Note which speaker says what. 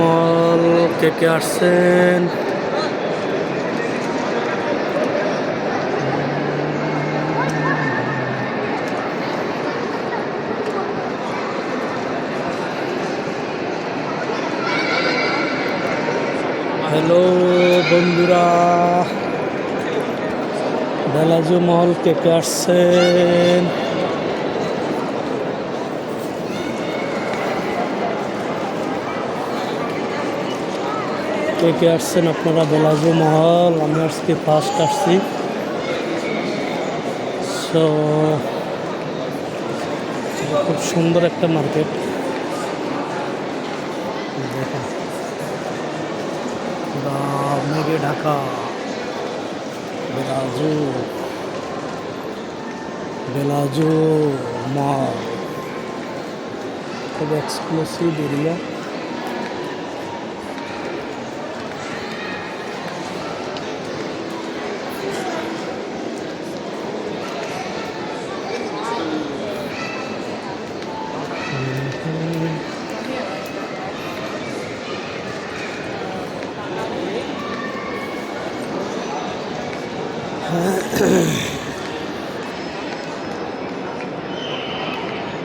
Speaker 1: মল কে কে আসছেন? হ্যালো বন্ধুরা, বেলাজু মল কে কে আসছেন? কে কে আসছেন আপনারা বেলাজু মহল? আমি আজকে ফার্স্ট আসছি। সো খুব সুন্দর একটা মার্কেট, দেখেন মেঘে ঢাকা বেলাজু বেলাজু মল, খুব এক্সক্লুসিভ এরিয়া।